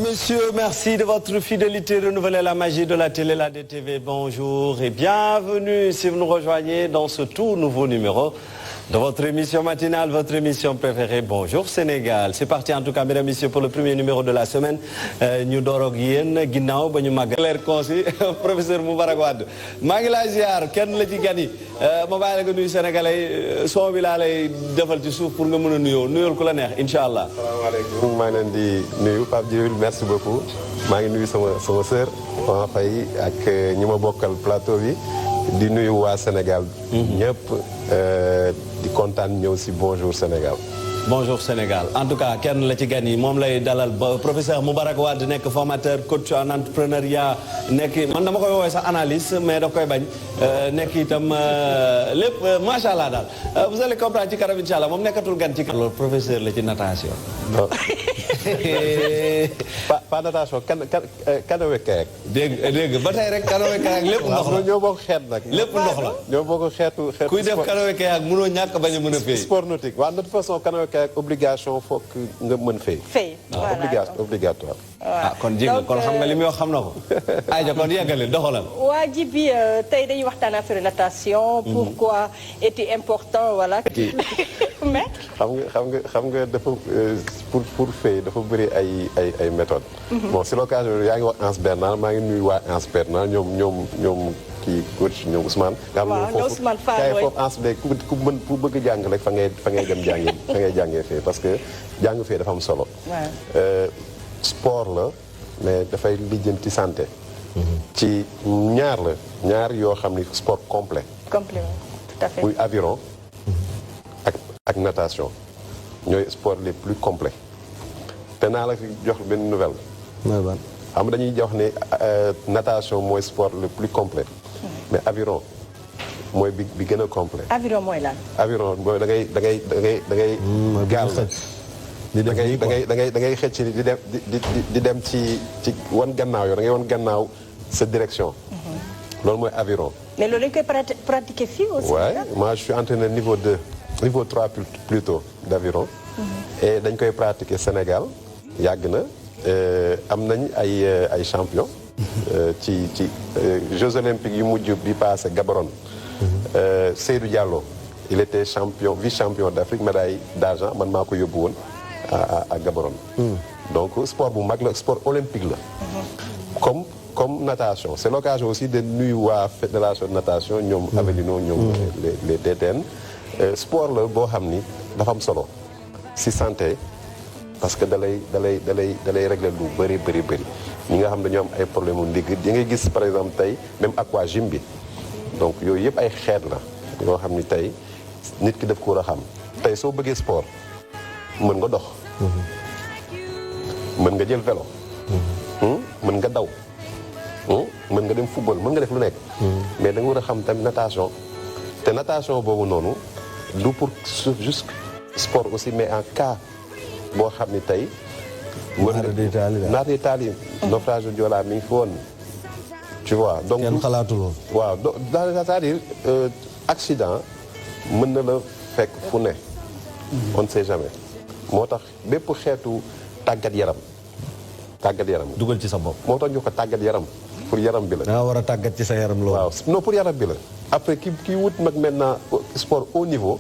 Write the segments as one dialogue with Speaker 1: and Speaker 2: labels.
Speaker 1: messieurs, merci de votre fidélité. Renouvelez la magie de la télé, la DTV. Bonjour et bienvenue si vous nous rejoignez dans ce tout nouveau numéro de votre émission matinale, votre émission préférée. Bonjour Sénégal. C'est parti en tout cas, mesdames et messieurs, pour le premier numéro de la semaine. Ñu door ak yéen ginnaaw ba ñu màggal leer consi professeur Moubarak Wade maa ngi lay ziar kenn la ci gan yi ma bàyyi la nga nuyu sénégalais son bi laa lay defal ci suuf pour nga mën a nuyool ku la neex incha allah.
Speaker 2: asalaamaaleykum maa ngi leen di nuyu Pape Djibril merci beaucoup maa ngi nuyu sama sœur Fama Faye ak ñi ma bokkal plateau bi di nuyu waa Sénégal. ñëpp di kontaan ñëw si Bonjour Sénégal.
Speaker 1: Bonjour Sénégal en tout cas kenn la ci gan yi moom lay dalal professeur Moubarak Wade nekk formateur coach en entrepreneuriat nekk man dama koy woowee sax analyste mais da koy bañ nekk itam lépp macha allah daal vous allez comprendre ci kanam incha allah moom nekkatul gan ci loolu professeur la ci natation.
Speaker 2: pas natation canoë kayak.
Speaker 1: dégg ba tey rek canoë kayak lépp ndox la
Speaker 2: ñoo bokk xeet nag.
Speaker 1: lépp ndox la.
Speaker 2: ñoo bokk xeetu
Speaker 1: kuy def canoë kayak mënoo ñàkk bañ a mën a fay.
Speaker 2: sport nautique waaw de toute façon canoë kayak obligation foog nga mën fay.
Speaker 3: voilà
Speaker 2: obligatoire.
Speaker 1: ah kon jéggi kon xam nga li muy wax xam na ko. ayca kon yeggale doxalal.
Speaker 3: waa ji bi tey dañuy waxtaan affaire natation. pourquoi est-il important voilà. mais.
Speaker 2: xam nga dafa pour fay dafa bëri ay méthodes. bon si l'occasion yaa ngi wax Anse Bernard maa ngi nuyu waa Anse Bernard ñoom kii coach ñoom Ousmane.
Speaker 3: waaw ñoom Ousmane Fall
Speaker 2: foofu Anse bi ku mën ku bëgg jàng rek fa ngay dem jàngi fa ngay jàngee fee parce que jàng fee dafa am solo. sport la mais dafay lijjanti santé. ci ñaar yoo xam ni sport complet.
Speaker 3: complet tout à fait.
Speaker 2: muy aviron ak natation ñooy sport les plus complets te naa la fi jox benn nouvelle. xam nga dañuy jox ne natation mooy sport le plus complet mais aviron mooy bi gën a complet.
Speaker 3: aviron mooy lan.
Speaker 2: aviron mooy da ngay gaal la. da ngay xëcc di dem ci wan gannaaw yow da ngay wan gannaaw sa direction. loolu mooy aviron.
Speaker 3: mais loolu dañ koy pratiquer fii aussi.
Speaker 2: ouais moi je suis entraîneur niveau 2 niveau 3 plutôt d'aviron. et dañ koy pratiquer Sénégal yàgg na am nañ ay champion ci Jeux olympiques yu mujj bi passé Gaborone. Seydou Diallo il était vice-champion d'Afrique médaille d'argent man maa ko yóbbu woon à Gaborone. donc sport bu mag la sport olympique la. comme natation c'est l'occasion aussi de nuyu waa fédération de natation ñoom Avelino ñoom les DTN. sport la boo xam ni dafa am solo si santé parce que da lay régler lu bëri ñi nga xam dañoo am ay problème mu ndigg di ngay gis par exemple tey même aquagym bi donc yooyu yëpp ay xeet la yoo xam ni tey nit ki def ko war a xam tey soo bëggee sport mën nga dox. mën nga jël vélo. mën nga daw. mën nga dem football mën nga def lu nekk. mais da nga war a xam tamit natation te natation boobu noonu du pour juste sport aussi mais en cas boo xam ni tey. naar de taali naufrage Joola mi ngi fi woon tu vois donc
Speaker 1: kenn xalaatul woon.
Speaker 2: waaw c'est-à-dire accident mën na la fekk fu ne. on ne sait jamais moo tax bépp xeetu tàggat yaram.
Speaker 1: dugal ci sa bopp.
Speaker 2: moo tax ñu ko tàggat yaram pour yaram bi la.
Speaker 1: da nga war a tàggat ci sa yaram loolu.
Speaker 2: waaw non pour yaram bi la. après ki wut nag maintenant sport haut niveau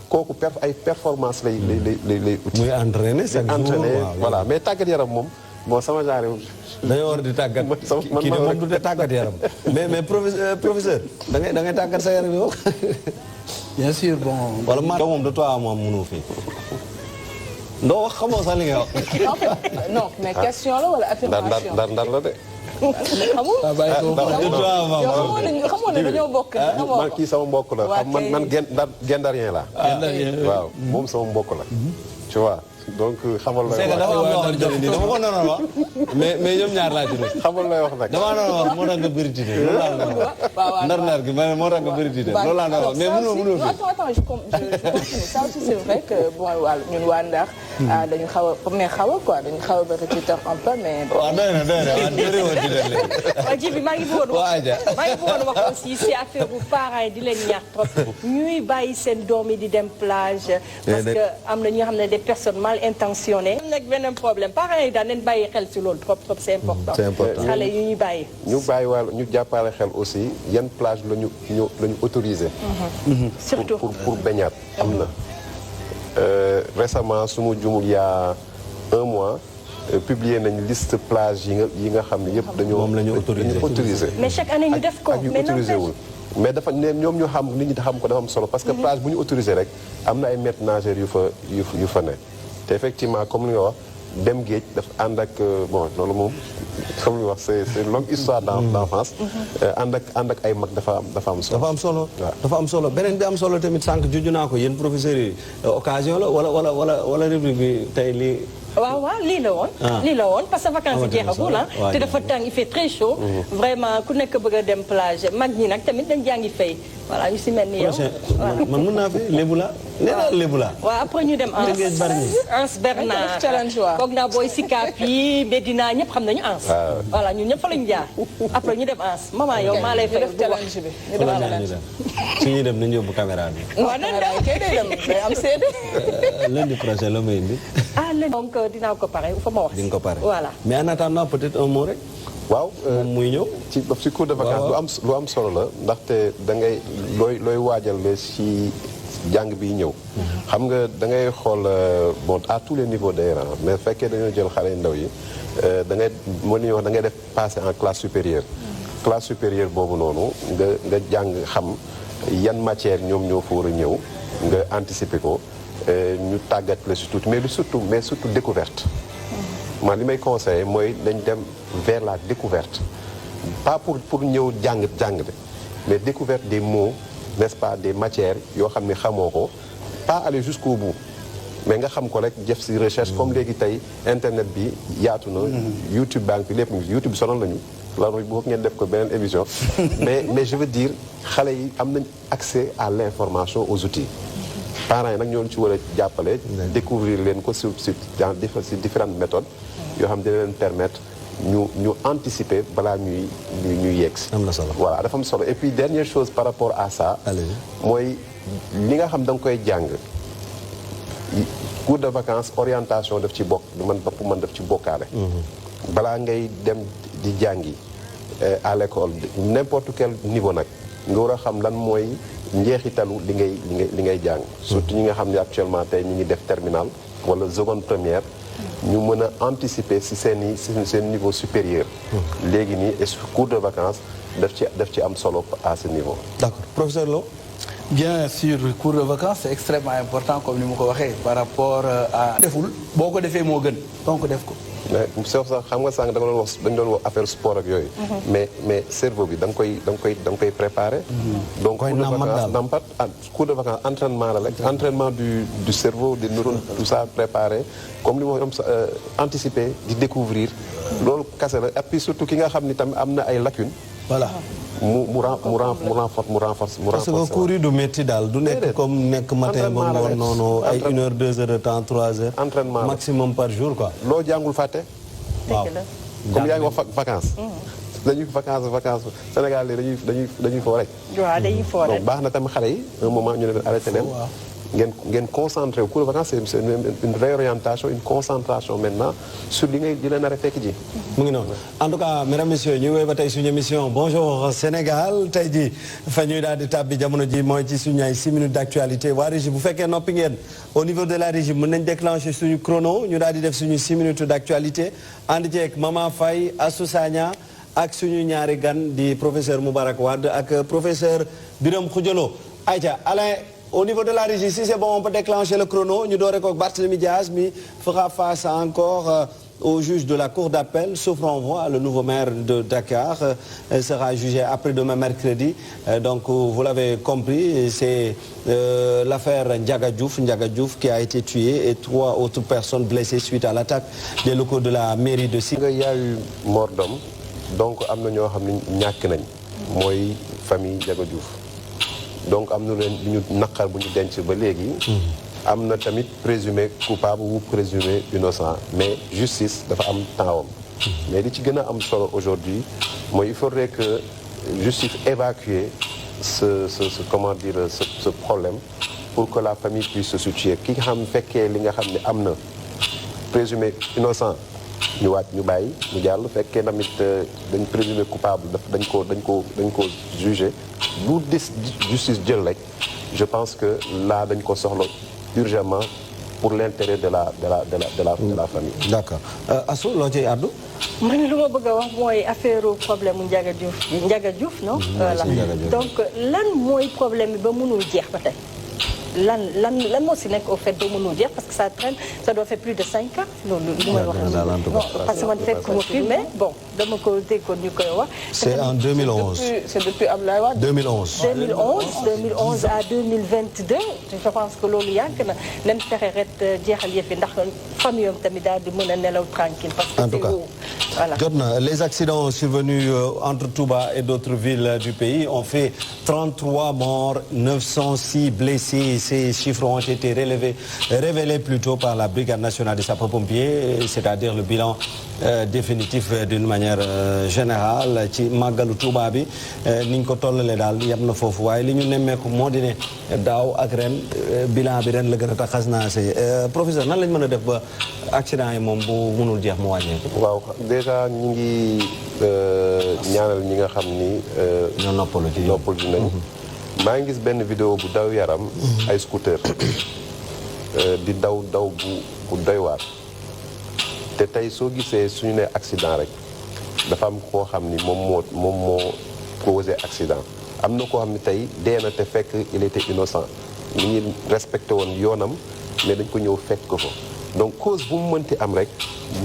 Speaker 2: kooku ay performance lay uti.
Speaker 1: muy entraîner chaque jour
Speaker 2: voilà mais tàggat yaram moom bon sama genre.
Speaker 1: dañoo war di tàggat kii de moom du de tàggat yaram mais professeur da ngay tàggat sa yaram yow.
Speaker 4: bien sûr bon.
Speaker 1: wala moom de toi moom mënu fi. ndoo wax xamoo sax li nga wax.
Speaker 5: non mais question la wala affirmation.
Speaker 2: ndar la de.
Speaker 5: xamul. xamoo ne dañoo bokk.
Speaker 2: man kii sama mbokk la. man gendarien la. waaw moom sama mbokk la. tu vois donc xamal lay wax.
Speaker 1: dafa am loo xamante ne nii dama ko noonu wax. mais ñoom ñaar laa ci def.
Speaker 2: xamal lay wax nag.
Speaker 1: damaa noonu wax moo tax nga bëri tiite loolu laa doon wax. ndar gi ma ne moo tax nga bëri tiite loolu laa doon wax mais mënoo fi.
Speaker 5: attends je continue ça aussi c'est vrai que bon ñun waa Ndar ah dañu xaw a mais xaw a quoi dañu xaw a bëri Twitter un peu mais.
Speaker 1: waaw doy na
Speaker 3: waaw ji bi maa ngi bëggoon wax aussi si affaire bu parents yi di leen ñaax trop ñuy bàyyi seen doom yi di dem plage. parce que am na ñi nga xam ne des personnes mal intentionnées. am nag beneen problème parents yi daan leen bàyyi xel si loolu trop c'est important.
Speaker 1: c'est important
Speaker 3: xale yu ñuy bàyyi.
Speaker 2: ñu bàyyi wàll ñu jàppale xel aussi yan plage la ñu autorisé.
Speaker 3: surtout
Speaker 2: pour baignade am na. Récemment su ma jumul il y a un mois publié nañ liste plage yi nga xam ne yëpp dañoo
Speaker 1: moom la ñu autorisé.
Speaker 3: mais chaque année ñu def ko
Speaker 2: ak yu autorisé wul. mais dafa ne ñoom ñu xam nit ñi xam ko dafa am solo parce que plage bu ñu autorisé rek am na ay maîtres nageurs yu fa ne te effectivement comme li nga wax dem géej dafa ànd ak bon loolu moom comme li wax c'est une longue histoire d'enfance. ànd ak ay mag dafa am solo.
Speaker 1: dafa am solo dafa am solo beneen bi am solo tamit sànq juju naa ko yéen professeurs yi occasion la wala rubrique bi tey lii.
Speaker 3: waaw lii la woon. lii la woon parce que vacances yi jeexagul ah. te dafa tàng il fait très chaud. vraiment ku nekk bëgg a dem plage mag ñi nag tamit dañ jàngi fay. voilà ñu si mel ni yow.
Speaker 1: man mën naa fi lébu la. nee naa lébu la.
Speaker 3: waaw après ñu dem Anse Bernard
Speaker 5: challenge waaw.
Speaker 3: foog naa booy Sicap yi Médina ñëpp xam nañu Anse. voilà ñun ñëpp fa lañu jaar. après ñu dem Anse maman yow maa lay fay bu
Speaker 5: challenge bi ñu def challenge.
Speaker 1: su ñuy dem nañu yóbbu caméra bi.
Speaker 3: waaw nan la
Speaker 5: kay day dem day am seede.
Speaker 1: lundi prochain la may indi.
Speaker 3: donc dinaa ko pare fa ma wax.
Speaker 1: di nga ko pare
Speaker 3: voilà.
Speaker 1: mais en attendant peut-être un mot rek.
Speaker 2: waaw
Speaker 1: moom muy ñëw.
Speaker 2: ci cours de vacances lu am solo la ndaxte da ngay looy waajal la ci jàng bi ñëw. xam nga da ngay xool bon à tous les niveaux d'ailleurs mais fekkee dañoo jël xale yu ndaw yi da ngay moo li ñuy wax da ngay def passer en classe supérieure. classe supérieure boobu noonu nga jàng xam yan matière ñoom ñoo fa war a ñëw nga anticiper ko ñu tàggat la si tuuti mais surtout découverte. man li may conseillé mooy dañ dem vers la découverte pas pour ñëw jàng de mais découverte des mots n'est-ce pas des matières yoo xam ne xamoo ko pas aller jusqu'au bout mais nga xam ko rek def ci recherche comme léegi tey internet bi yaatu na YouTube banque bi lépp YouTube bi sonal nañu loolu boo ngeen def ko beneen émission mais je veux dire xale yi am nañ accès à l'information aux outils parents yi nag ñoo ci war a jàppale découvrir leen ko sur différentes méthodes yoo xam dina leen permettre ñu anticiper balaa ñuy yegg si.
Speaker 1: am na solo
Speaker 2: voilà dafa am solo et puis dernière chose par rapport à ça. mooy li nga xam da nga koy jàng cours de vacances orientation daf ci bokk man daf ci bokkaale. balaa ngay dem di jàngi à l'école n'importe quel niveau nag nga war a xam lan mooy njeexitalu li ngay jàng. surtout ñi nga xam ne actuellement tey ñu ngi def terminal wala seconde première. ñu mën a anticiper ci seen niveau supérieur. léegi nii et sur cours de vacances daf ci am solo à ce niveau.
Speaker 1: d'accord professeur Lo.
Speaker 4: bien sûr cours de vacances c'est extrêmement important comme ni mu ko waxee par rapport à. deful boo ko defee moo gën donc def ko.
Speaker 2: mais sax xam nga sànq dañu doon wax affaire sport ak yooyu. mais cerveau bi da nga koy préparer. donc cours de vacances nampat cours de vacances entraînement la rek. entraînement du cerveau des neurones tout ça préparer comme li ma wax anticiper di découvrir loolu kase la et puis surtout ki nga xam ni tamit am na ay lacunes.
Speaker 1: voilà.
Speaker 2: mu renforce.
Speaker 1: parce que cours yi du métti daal du nekk comme nekk matin ba ngoon noonu ay 1 heure 2 heures de temps 3 heures.
Speaker 2: entraînement
Speaker 1: maximum par jour quoi.
Speaker 2: loo jàngul fàtte.
Speaker 1: waaw
Speaker 2: comme yaa ngi wax vacances. dañuy vacances Sénégal dañuy foo rek.
Speaker 3: waaw dañuy foo rek
Speaker 2: donc baax na tamit xale yi un moment ñu ne leen arrêté leen. ngeen concentré wu cours de vacances c'est une réorientation une concentration maintenant sur li leen a fekk ji.
Speaker 1: mu ngi noonu en tout cas mesdames messieurs ñu woy ba tey suñu émission bonjour Sénégal tey ji fa ñuy daal di tàbbi jamono ji mooy ci suñu ay 6 minutes d'actualité waa régie bu fekkee noppi ngeen au niveau de la régie mën nañ déclencher suñu chrono ñu daal di def suñu 6 minutes d'actualité ànd ceeg Maman Faye Assou Sagna ak suñu ñaari gan di professeur Moubarak Wade ak professeur Birame Khoudialo Aïcha Alain. Au niveau de la régie, si c'est bon, on peut déclencher le chrono. Nous devons avec Barthélémy Diaz, mais fera face encore au juge de la cour d'appel, sauf renvoi. Le nouveau maire de Dakar sera jugé après-demain mercredi. Donc, vous l'avez compris, c'est l'affaire Ndiaga Diouf qui a été tué et 3 autres personnes blessées suite à l'attaque des locaux de la mairie de Siga.
Speaker 2: Il y a eu mort d'homme, donc am na ñoo xam ne ñàkk nañ mooy famille Ndiaga Diouf. donc am na leen lu ñu naqar bu ñu denc ba léegi. am na tamit présumé coupable ou présumé innocent mais justice dafa am temps mais li ci gën a am solo aujourd'hui mooy il faudrait que justice évacue comment dire ce problème pour que la famille puisse se situer ki nga xam fekkee li nga xam ne am na présumé innocent ñu wàcc ñu bàyyi mu jàll fekkee tamit dañ présumé coupable dañ ko jugé lu dis justice jël rek je pense que là dañ ko soxla urgemment pour l'intérêt de la famille.
Speaker 1: D'accord Astou loo ciy àddu.
Speaker 3: man lu ma bëgg a wax mooy affaire problème mu Ndiaga Diouf non. voilà donc lan mooy problème bi ba mënul jeex ba tey. lan moo si nekk au fait ba mënul jeex parce que ça traîne ça doit faire plus de 5 ans loolu lu may wax non parce que man fekk ma fi mais bon dama ko déggoon ñu koy wax.
Speaker 1: c'est en 2011
Speaker 5: c'est depuis Abdoulaye Wade.
Speaker 3: 2011 à 2022 je pense que loolu yàgg na nañ fexe ret jeexal yëf yi ndax famille am tamit daal di mën a nelaw tranquille parce que
Speaker 1: en tout cas
Speaker 3: voilà.
Speaker 1: jot na les accidents survenus entre Touba et d'autres villes du pays ont fait 33 morts 906 blessés. Ces chiffres ont été révélés plus tôt par la Brigade nationale des sapeurs-pompiers, c'est-à-dire le bilan définitif d'une manière générale ci màggalu Touba bi ni ñu ko tollalee daal yem na foofu waaye li ñu nemmeeku moo di ne daaw ak ren bilan bi ren la gën a taxas naa see professeur nan lañ mën a def ba accident yi moom bu mënul jeex mu wàññeeku.
Speaker 2: waaw déjà ñi ngi ñaanal ñi nga xam ni.
Speaker 1: ñoo noppalu ci
Speaker 2: nañ. maa ngi gis benn vidéo bu daw yaram ay scooter di daw bu doy waar te tey soo gisee suñu ne accident rek dafa am koo xam ni moom moo causé accident am na koo xam ni tey dee na te fekk il était innocent ñu ngi respecté woon yoonam mais dañ ko ñëw fekk ko fa donc cause bu mu mënti am rek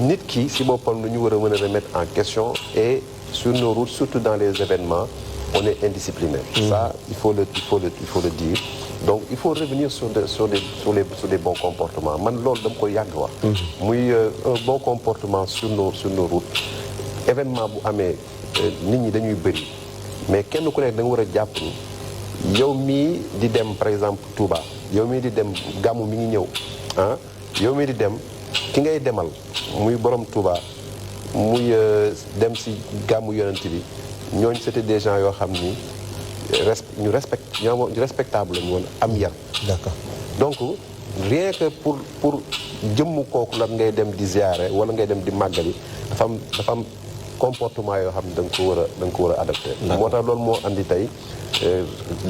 Speaker 2: nit ki si boppam lu ñu war a mën a remettre en question et sur nos routes surtout dans les événements on est indiscipliné. Ça, il faut le dire. Donc, il faut revenir sur des bons comportements. Man, loolu dama koy yàgg wax. muy un bon comportement sur nos routes. événement bu amee nit ñi dañuy bëri mais kenn ku nekk da nga war a jàpp ni yow mii di dem par exemple Touba yow mii di dem gàmmu mi ngi ñëw ah yow mii di dem ki ngay demal muy borom Touba muy dem si gàmmu yonent bi. ñooñu c'était des gens yoo xam ni ñu respectable lañu woon am yar.
Speaker 1: D'accord.
Speaker 2: donc rien que pour jëmmu kooku lan ngay dem di ziyaare wala ngay dem di màggali dafa am comportement yoo xam ne da nga ko war a adapté. moo tax loolu moo andi tey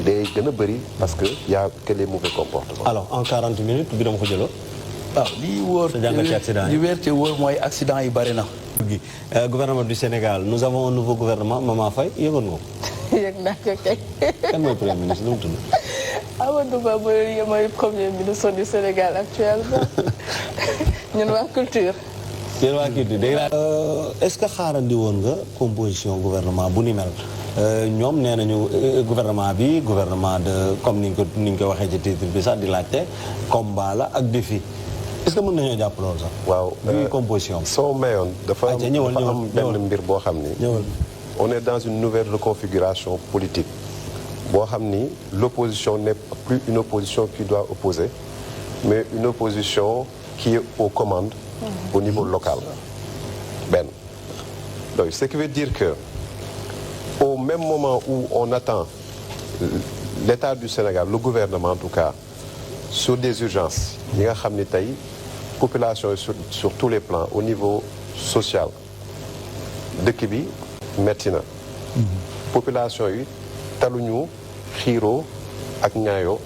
Speaker 2: day gën a bëri parce que y a que les mauvais comportements.
Speaker 1: alors en 40 minutes bi dama ko jëloo.
Speaker 4: waaw lii wóor li wér te wóor mooy accident yi bari na.
Speaker 1: Gouvernement du Sénégal nous avons un nouveau gouvernement Maman Faye yëgoon nga ko.
Speaker 5: yëg naa ko kay.
Speaker 1: kan mooy premier ministre nu mu tudd.
Speaker 5: Amadou Ba mooy premier ministre du Sénégal actuellement ñun waa culture.
Speaker 1: yéen waa culture dégg naa. est-ce que xaarandi woon nga composition gouvernement bu ni mel ñoom nee nañu gouvernement bi gouvernement de comme ni ñu ko waxee ci titre bi sax di laajte combat la ak défi. est-ce que mën nañoo jàpp loolu sax.
Speaker 2: waaw
Speaker 1: composition
Speaker 2: soo mayoon dafa am benn mbir boo xam ni. on est dans une nouvelle reconfiguration politique boo xam ni l'opposition n'est plus une opposition qui doit opposer mais une opposition qui est aux commandes au niveau local benn donc ce qui veut dire que au même moment où on attend l'État du Sénégal le gouvernement en tout cas sur des urgences yi nga xam ni tey population yi sur tous les plans au niveau social dëkk bi metti na population yi taluñu xiiroo ak ñaayoo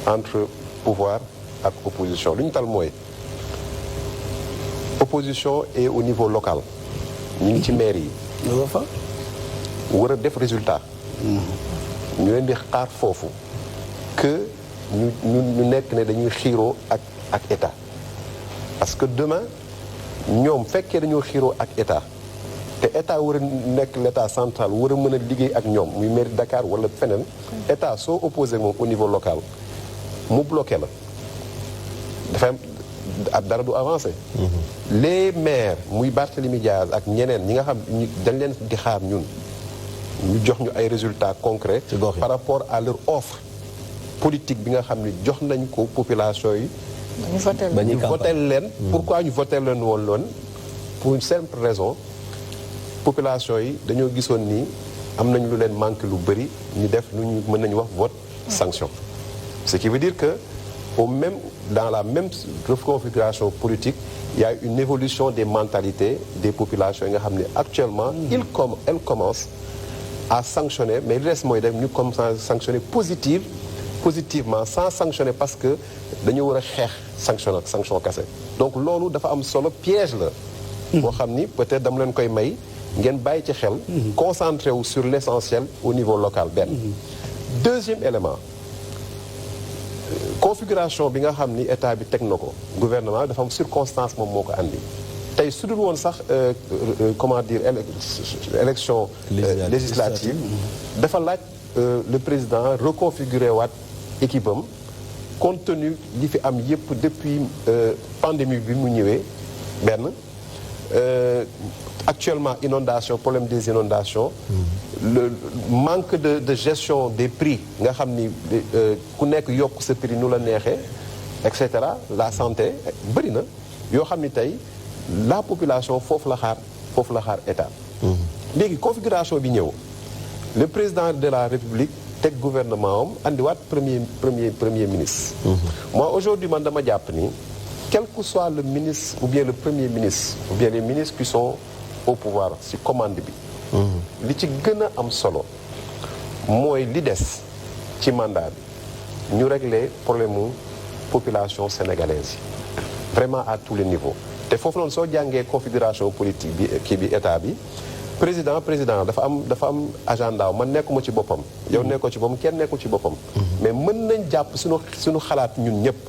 Speaker 2: entre pouvoir ak opposition lu ñu tal mooy opposition et au niveau local ñu ngi ci maire yi war a def résultat ñu leen di xaar foofu que ñu nekk ne dañuy xiiroo ak état parce que demain ñoom fekkee dañoo xiiroo ak état te état war a nekk l'état central war a mën a liggéey ak ñoom muy mairie Dakar wala feneen état soo opposé moom au niveau local mu bloqué la dafa am dara du avancé les maires muy Barthélémy Diaz ak ñeneen ñi nga xam dañ leen di xaar ñun ñu jox ñu ay résultats concrets par rapport à leur offre politique bi nga xam ne jox nañ ko population yi ñu voté leen. pourquoi ñu voté leen woon loon pour une simple raison population yi dañoo gisoon ni am nañ lu leen manque lu bëri ñu def lu ñu mën nañu wax vote sanction. ce qui veut dire que dans la même reconfiguration politique il y a une évolution des mentalités des populations yi nga xam ne actuellement elles commencent à sanctionner mais li des mooy def ñu commencent à sanctionner positivement sans sanctionner parce que dañu war a xeex sanction kese donc loolu dafa am solo piège la boo xam ni peut-être dama leen koy may ngeen bàyyi ci xel concentré wu sur l'essentiel au niveau local benn deuxième élément configuration bi nga xam ni état bi teg na ko gouvernement dafa am circonstance moom moo ko andi tey su dul woon sax comment dire élection législative dafa laaj le président reconfigurer waat équipe am compte tenu li fi am yëpp depuis pandémie bi mu ñëwee benn actuellement inondation problème des inondations le manque de gestion des prix nga xam ni ku nekk yokk sa prix nu la neexee et cetera la santé bëri na yoo xam ni tey la population foofu la xaar état léegi configuration bi ñëw le président de la République teg gouvernement am andiwaat premier ministre moi aujourd'hui man dama jàpp ni quel que soit le ministre ou bien le premier ministre ou bien les ministres qui sont au pouvoir ci commande bi li ci gën a am solo mooy li des ci mandat bi ñu régler problème mu population sénégalaise yi vraiment à tous les niveaux te foofu noonu soo jàngee configuration politique bi kii bi état bi président dafa am agenda man nekkuma ci boppam yow nekkoo ci boppam kenn nekku ci boppam mais mën nañ jàpp suñu xalaat ñun ñëpp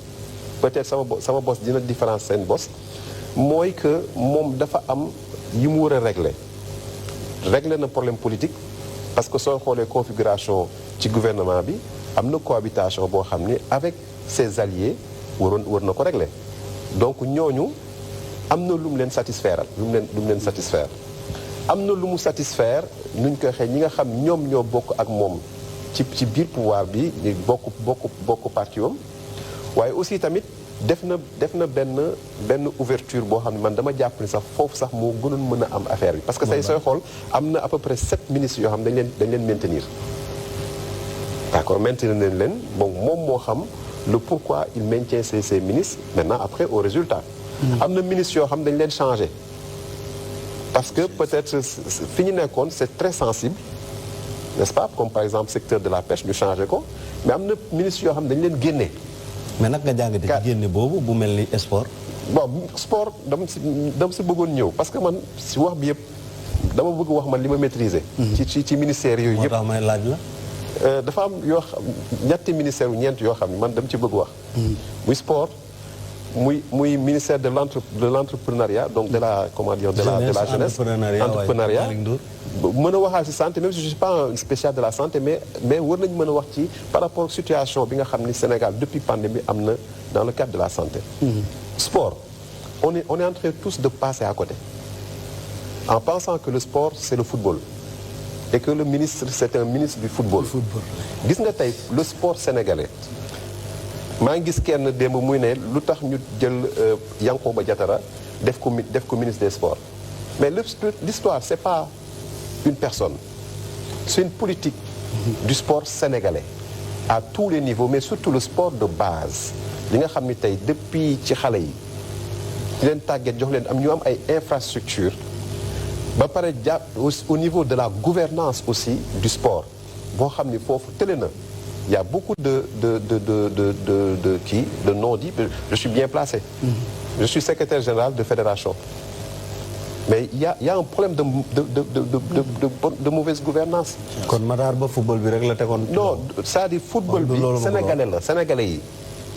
Speaker 2: peut-être sama bos dina différence seen bos mooy que moom dafa am yi mu war a régler na problème politique parce que soo xoolee configuration ci gouvernement bi am na cohabitation boo xam ni avec ses alliés war na ko régler donc ñooñu am na lu mu leen satisfaire am na lu mu satisfaire nuñ ko waxee ñi nga xam ñoom ñoo bokk ak moom ci biir pouvoir bi ñu bokk parti am waaye aussi tamit def na benn ouverture boo xam ne man dama jàpp ni sax foofu sax moo gënoon mën a am affaire bi parce que say sooy xool am na à peu près 7 ministres yoo xam dañ leen maintenir d'accord maintenir nañ leen bon moom moo xam le pourquoi il maintient ces ministres maintenant après au résultat am na ministres yoo xam dañ leen changer parce que peut-être fi ñu nekkoon c'est très sensible n'est-ce pas comme par exemple secteur de la pêche ñu changer ko mais am na ministres yoo xam dañ leen génne
Speaker 1: mais nag nga jàngate ci génne boobu bu mel ni sport
Speaker 2: bon sport dama si bëggoon ñëw parce que man si wax bi yëpp dama bëgg wax man li ma maîtriser ci ministère yooyu yëpp moo tax may laaj la dafa am yoo xam ñetti ministère yu ñeent yoo xam ne man dama ci bëgg wax muy sport muy ministère de l'entrepreneuriat donc de la comment dire de la jeunesse entrepreneuriat mën a waxaal ci santé même si je suis pas un spécial de la santé mais war nañu mën a wax ci par rapport situation bi nga xam ni Sénégal depuis pandémie am na dans le cadre de la santé sport on est en train tous de passer à côté en pensant que le sport c'est le football et que le ministre c'est un ministre du football gis nga tey le sport sénégalais maa ngi gis kenn démb muy ne lu tax ñu jël Yankhoba Diattara def ko ministre des sports mais l'histoire c'est pas une personne c'est une politique du sport sénégalais à tous les niveaux mais surtout le sport de base li nga xam ni tey depuis ci xale yi di leen tàggat jox leen ñu am ay infrastructures ba pare jàpp au niveau de la gouvernance aussi du sport boo xam ni foofu tële na il y a beaucoup de non-dits je suis bien placé je suis secrétaire général de fédération mais il y a un problème de mauvaise gouvernance
Speaker 1: kon Matar Ba football bi rek la tegoon
Speaker 2: non c'est-à-dire football bi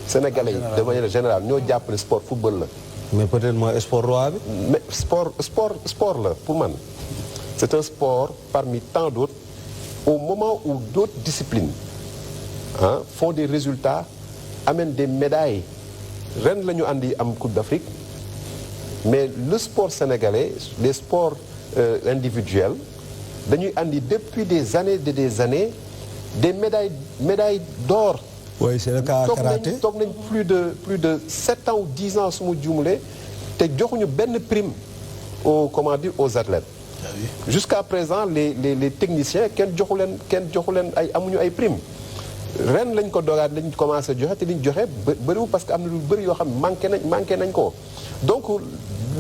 Speaker 2: sénégalais yi de manière générale ñoo jàpp ne sport football la
Speaker 1: mais peut-être mooy sport roi bi
Speaker 2: mais sport la pour man c'est un sport parmi tant d'autres au moment où d'autres disciplines font des résultats amènent des médailles ren la ñu andi am Coupe d'Afrique mais le sport sénégalais les sports individuels dañuy andi depuis des années des médailles d'or
Speaker 1: oui c'est le cas karaté
Speaker 2: toog nañ plus de 7 ans ou 10 ans su ma juumlee te joxuñu benn prime aux athlètes. Jusqu'à présent les techniciens kenn joxu leen amuñu ay prime ren lañ ko dogaat lañ commencé joxe te liñ joxe bëriwul parce que am na lu bëri yoo xam ne manqué nañ ko donc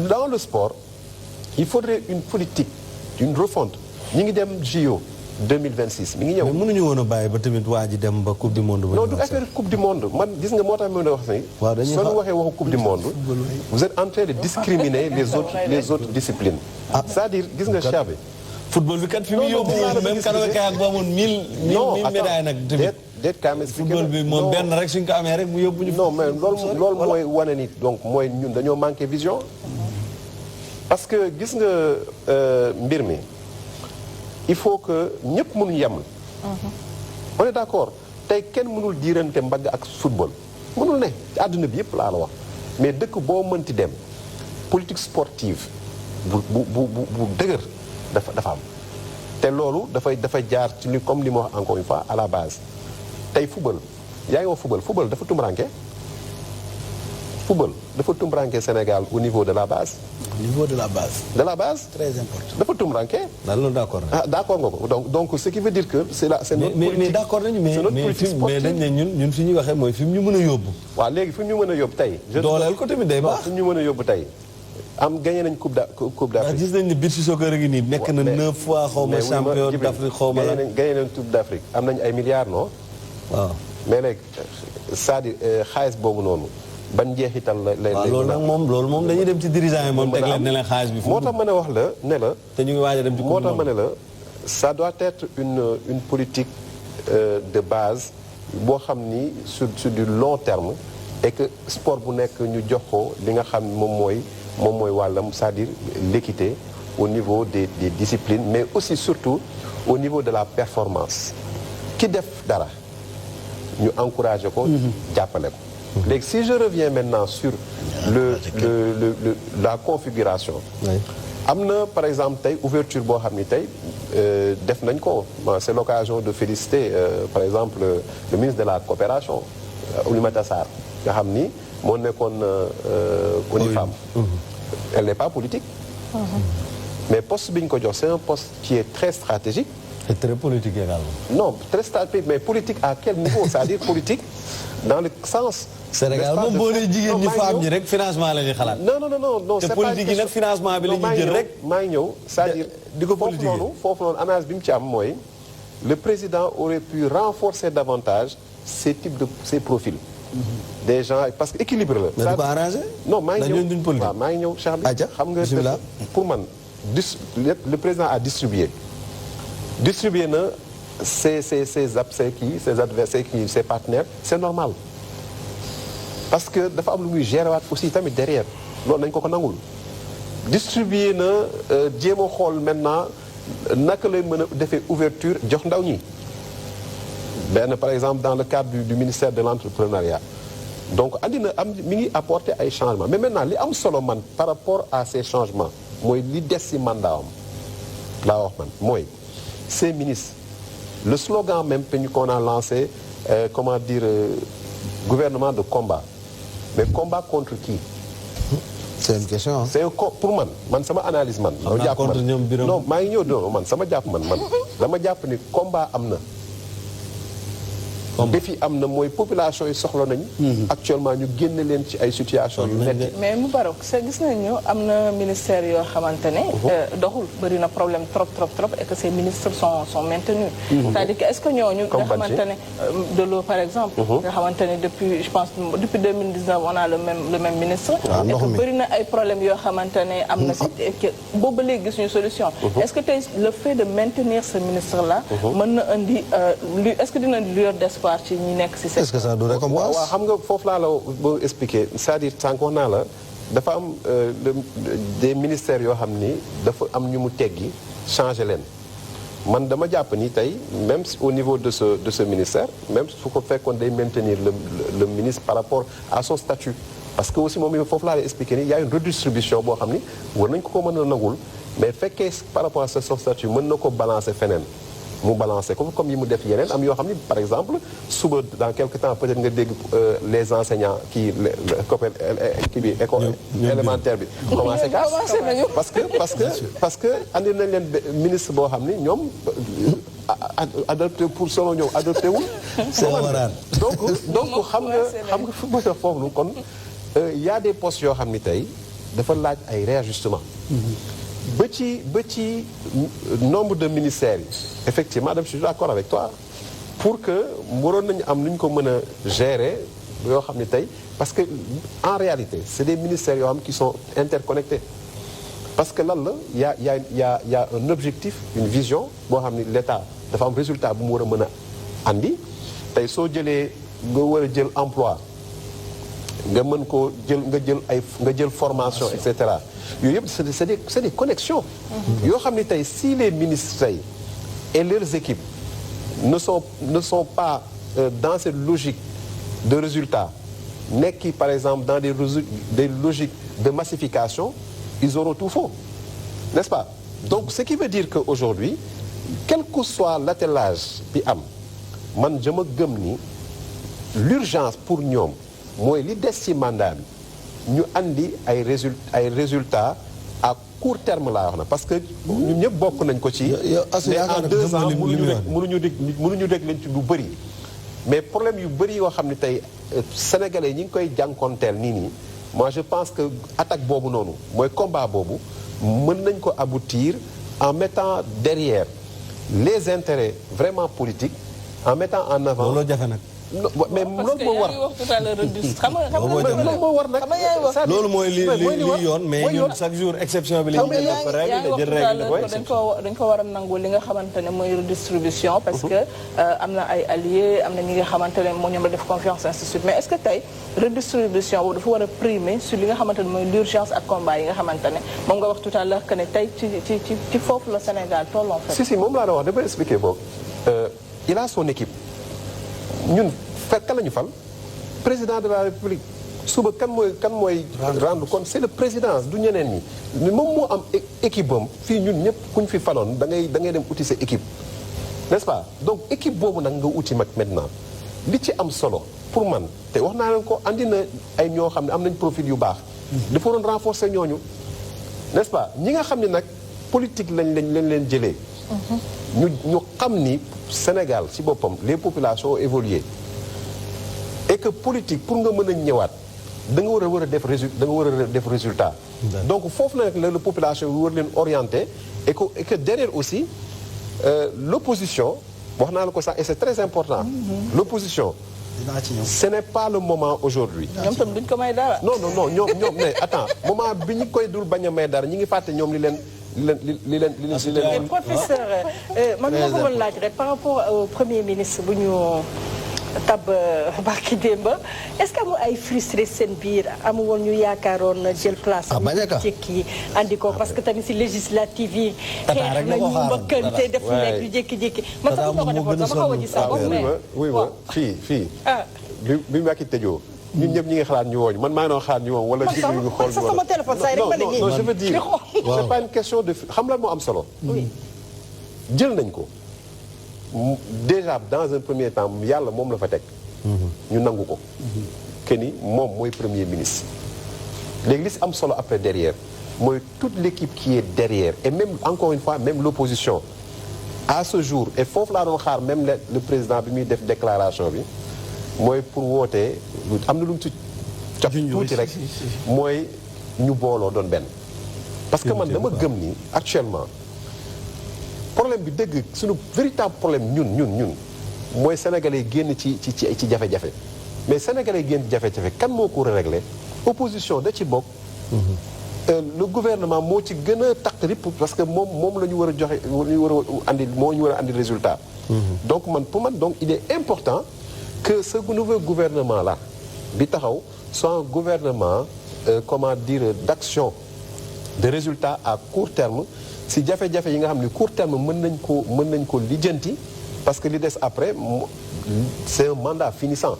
Speaker 2: dans le sport il faudrait une politique une refonte ñi ngi dem JO 2026 mi ngi ñëw.
Speaker 1: mais mënuñu woon a bàyyi ba tamit waa ji dem ba coupe du monde.
Speaker 2: non du affaire coupe du monde man gis nga moo tax ma wax ni. waaw dañuy soo waxee waxu coupe du monde. vous êtes en train de discriminer les autres disciplines. c'est-à-dire gis nga Chabe.
Speaker 1: football bi kat fi mu yóbbu même kanowe kayak ba amoon 1000 médailles nag.
Speaker 2: déet kaam expliqué
Speaker 1: football bi moom benn rek suñ ko amee rek mu yóbbu ñu.
Speaker 2: non mais loolu mooy wane ni donc mooy ñun dañoo manqué vision. parce que gis nga mbir mi il faut que ñëpp mënuñu yem. on est d'accord tey kenn mënul diirante mbagg ak football mënul ne ci àdduna bi yëpp laa la wax mais dëkk boo mënti dem politique sportive bu dëgër dafa am te loolu dafay jaar ci li comme li ma wax encore une fois à la base tey football yaa ngi wax football dafa tumranke Sénégal au niveau de la base.
Speaker 4: Au niveau de la base.
Speaker 2: De la base.
Speaker 4: Très important.
Speaker 2: dafa tumranke.
Speaker 1: loolu d'accord.
Speaker 2: D'accord nga ko donc ce qui veut dire que c'est notre politique.
Speaker 1: mais d'accord nañu mais dañ ne ñun fi ñuy waxee mooy fi mu ñu mën a yóbbu.
Speaker 2: waaw léegi fi mu ñu mën a yóbbu tey.
Speaker 1: dooleel ko tamit day baax.
Speaker 2: fi mu ñu mën a yóbbu tey gagné nañ coupe d'Afrique.
Speaker 1: gis nañ ne beach soccer a ngi nii nekk na 9 fois xaw ma champion d'Afrique xaw ma la.
Speaker 2: gagné nañ coupe d'Afrique am nañ ay milliards non.
Speaker 1: waaw
Speaker 2: mais léegi c'est-à-dire xaalis boobu noonu. ban njeexital lay
Speaker 1: loolu moom dañuy dem ci dirigeant yi moom teg leen ne leen xaalis bi.
Speaker 2: moo tax ma ne wax la ne la.
Speaker 1: te ñu ngi waaj a dem ci
Speaker 2: moo tax ma ne la ça doit être une politique de base boo xam ni sur du long terme et que sport bu nekk ñu jox ko li nga xam moom mooy wàllam c'est-à-dire l'équité au niveau des disciplines mais aussi surtout au niveau de la performance ki def dara ñu encourager ko. jàppale ko. léegi si je reviens maintenant sur la configuration. am na par exemple tey ouverture boo xam ni tey def nañ ko c'est l'occasion de féliciter par exemple le ministre de la coopération Oulimata Sarr nga xam ni moo nekkoon UNIFAM. Elle n'est pas politique. mais poste bi ñu ko jox c'est un poste qui est très stratégique.
Speaker 1: et très politique également.
Speaker 2: non très stratégique mais politique à quel niveau c'est-à-dire politique dans le sens.
Speaker 1: Sénégal moom boo nee jigéen ñi femme ñi rek financement la ñuy xalaat.
Speaker 2: non
Speaker 1: te politique yi nag financement bi la ñuy jël rek.
Speaker 2: maa ngi ñëw c'est-à-dire
Speaker 1: di ko politique
Speaker 2: foofu noonu analyse bi mu ci am mooy le président aurait pu renforcer davantage ces profils. des gens parce que équilibre la.
Speaker 1: mais du ko arrangé.
Speaker 2: non maa ngi ñëw waaw maa ngi ñëw Charles. xam nga pour man le président a distribué na ses adversaires ses partenaires c'est normal. parce que dafa am lu muy gérer waat aussi tamit derrière loolu nañ ko nangul distribuer na jéem a xool maintenant naka lay mën a defee ouverture jox ndaw ñi benn par exemple dans le cadre du ministère de l'entrepreneuriat donc mi ngi apporter ay changements mais maintenant li am solo man par rapport à ces changements mooy li des ci mandat am laa wax man mooy ces ministres le slogan même qu'on a lancé gouvernement de combat. Mais combat contre qui?
Speaker 1: C'est une question.
Speaker 2: C'est pour man sama analyse man.
Speaker 1: contre ñoom Birame
Speaker 2: non maa ngi ñëw non man sama jàpp man dama jàpp ni combat am na. défi am na mooy population yi soxla nañ. actuellement ñu génne leen ci ay situations yu metti.
Speaker 5: mais Moubarak gis nañu am na ministère yoo xamante ne. doxul bëri na problème trop et que ces ministres sont maintenus. c'est-à-dire que est-ce que ñooñu. nga xamante ne de l'eau par exemple. nga xamante ne depuis 2019 on a le même ministre. et que bëri na ay problèmes yoo xamante ne am na si boobu ba léegi gis ñu solution. est-ce que tey le fait de maintenir ce ministre là. mën na indi est-ce que dina lueur d'espoir ci ñi nekk ci
Speaker 1: est-ce que ça du récompense.
Speaker 2: waaw xam nga foofu laa la ba expliquer c'est-à-dire sànq wax naa la dafa am des ministères yoo xam ni dafa am ñu mu teggi changer leen man dama jàpp ni tey même au niveau de ce ministère même su ko fekkoon day maintenir le ministre par rapport à son statut parce que aussi moom foofu laa lay expliquer ni y a une redistribution boo xam ni war nañ ko mën a nangul mais fekkee par rapport à son statut mën na ko balancer feneen mu balancer comme yi mu def yeneen am yoo xam ni par exemple suba dans quelque temps peut-être nga dégg les enseignants kii bi école élémentaire bi commencé kaas parce que andi nañ leen ministre boo xam ni ñoom adopté pour solo ñoom adopté wul donc xam nga fu ma def foofu kon y a des postes yoo xam ni tey dafa laaj ay réajustement ba ci nombre de ministères yi effectivement je suis d'accord avec toi pour que waroon nañu am nu ñu ko mën a gérer yoo xam ne tey parce que en réalité c'est des ministères yoo xam qui sont interconnectés parce que lan la y a un objectif une vision boo xam ni l'État dafa am résultat bu mu war a mën a andi tey soo jëlee nga war a jël emploi nga mën koo jël nga jël formation et cetera yooyu yëpp c'est des connexions yoo xam ne tey si les ministres tey et leurs équipes ne sont pas dans cette logique de résultat nekki par exemple dans des logiques de massification ils auront tout faux n'est-ce pas donc ce qui veut dire que aujourd'hui quel que soit l'attelage bi am man je me gëm ni l'urgence pour ñoom mooy li des ci mandat bi ñu andi ay résultats à court terme laa wax na parce que ñun ñëpp bokk nañ ko ci mais en 2 ans mënuñu dégg leen ci lu bëri mais problème yu bëri yoo xam ne tey sénégalais ñi ngi koy jànkoonteel nii moi je pense que attaque boobu noonu mooy combat boobu mën nañ ko aboutir en mettant derrière les intérêts vraiment politiques en mettant en avant
Speaker 1: loolu jafe nag
Speaker 2: mais loolu moo war
Speaker 1: loolu mooy li yoon mais ñun chaque jour exception bi la ñu def
Speaker 5: dañ ko war a nangu li nga xamante ne mooy redistribution parce que am na ay alliés am na ñi nga xamante ne moo ñoom la def confiance ainsi de suite mais est-ce que tey redistribution boobu dafa war a primer sur li nga xamante ne mooy l'urgence ak combat yi nga xamante ne moom nga wax tout à l'heure que ne tey ci foofu la Sénégal toll en fait.
Speaker 2: si moom laa doon wax dama expliquer boobu il a son équipe ñun fekk kan la ñu fal président de la république suba kan mooy rendre compte c'est le président du ñeneen ñi moom moo am équipe bam fii ñun ñëpp kuñ fi faloon da ngay dem uti sa équipe n'est-ce pas donc équipe boobu nag nga uti mag maintenant li ci am solo pour man te wax naa leen ko andi na ay ñoo xam ne am nañ profil yu baax dafa doon renforcer ñooñu n'est-ce pas ñi nga xam ne nag politique lañ leen jëlee ñu xam ni Sénégal ci boppam les populations ont évolué et que politique pour nga mën a ñëwaat da nga war a def résultat donc foofu nag la population bi war leen orienter et que derrière aussi l'opposition wax naa la ko sax et c'est très important l'opposition ce n'est pas le moment aujourd'hui
Speaker 5: ñoom tam duñ ko may dara
Speaker 2: non ñoom mais attends moment bi ñu koy dul bañ a may dara ñi ngi fàtte ñoom li leen
Speaker 3: professeur man ma bëggoon laaj rek par rapport au premier ministre bu ñu tab barki démba est-ce que amul ay frustré seen biir amul woon ñu yaakaaroon jël place jékki andi ko parce que tamit si législative yi xeex nañu mbëkkante def nekk yu jékki-jékki man sax ko defoon sama xaw a gis sax
Speaker 2: oui ma fii bi Macky tëjoo ñun ñëpp ñi ngi xalaat ñu wooñu man maa ngi doon xalaat ñu woon wala jiw ñu xool ñu
Speaker 3: sama téléphone say rek ma ne
Speaker 2: non je veux dire c'est pas une question de xam la moo am solo jël nañ ko déjà dans un premier temps yàlla moom la fa teg ñu nangu ko que ni moom mooy premier ministre léegi li si am solo après derrière mooy toute l'équipe qui est derrière et même encore une fois même l'opposition à ce jour et foofu laa doon xaar même le président bi muy def déclaration bi mooy pour wootee am na lu mu ci cap tuuti rek mooy ñu booloo doon benn parce que man dama gëm ni actuellement problème bi dëgg suñu véritable problème ñun mooy sénégalais génn ci jafe-jafe mais sénégalais génn ci jafe-jafe kan moo ko régler opposition da ci bokk le gouvernement moo ci gën a taq rip parce que moom la ñu war a joxe ñu war a andi moo ñu war a andi résultat donc pour man donc il est important que ce nouveau gouvernement là bi taxaw soit un gouvernement comment dire d'action de résultats à court terme si jafe-jafe yi nga xam ne court terme mën nañ ko lijjanti parce que li des après c'est un mandat finissant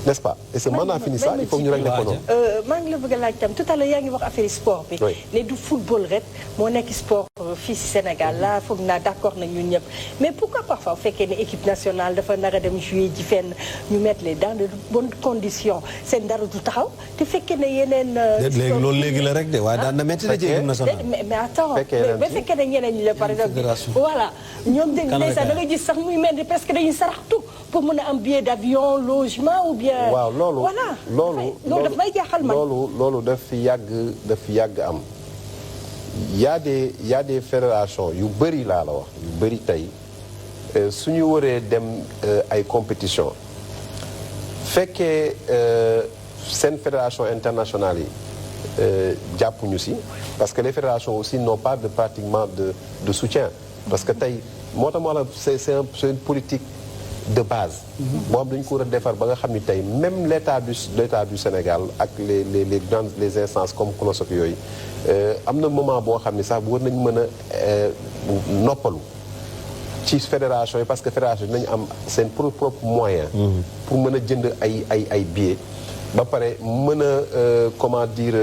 Speaker 2: n'est-ce pas et ce mandat finissant il faut que ñu régler ko noonu.
Speaker 3: maa ngi la bëgg a laaj tam tout à l'heure yaa ngi wax affaire sport bi. ne du football rek moo nekk sport fii si Sénégal là foog naa d'accord nañ ñun ñëpp mais pourquoi parfois bu fekkee ne équipe nationale dafa nar a dem jouer ji fenn ñu mettre les dans de bonnes conditions seen dara du taxaw te fekkee ne yeneen.
Speaker 1: léegi loolu léegi la rek de waaye daan na métti na ci équipe nationale.
Speaker 3: mais attends ba fekkee ne ñeneen ñi la par exemple. voilà ñoom dañuy ndeysaan da nga gis sax muy mel ni presque dañuy saraxtu pour mën a am billet d'avion logement ou bien.
Speaker 2: waaw loolu
Speaker 3: voilà loolu daf may jaaxal man.
Speaker 2: loolu daf fi yàgg am y a des fédérations yu bëri laa la wax yu bëri tey suñu waree dem ay compétition fekkee seen fédération internationale yi jàppuñu si parce que les fédérations aussi n'ont pas pratiquement de soutien parce que tey moo tax moo la c'est une politique de base boo xam dañu ko war a defar ba nga xam ni tey même l'état du Sénégal ak les instances comme CNOSOC yooyu am na moment boo xam ni sax war nañu mën a noppalu ci fédération yi parce que fédération yi nañu am seen propre moyen pour mën a jënd ay billets ba pare mën a comment dire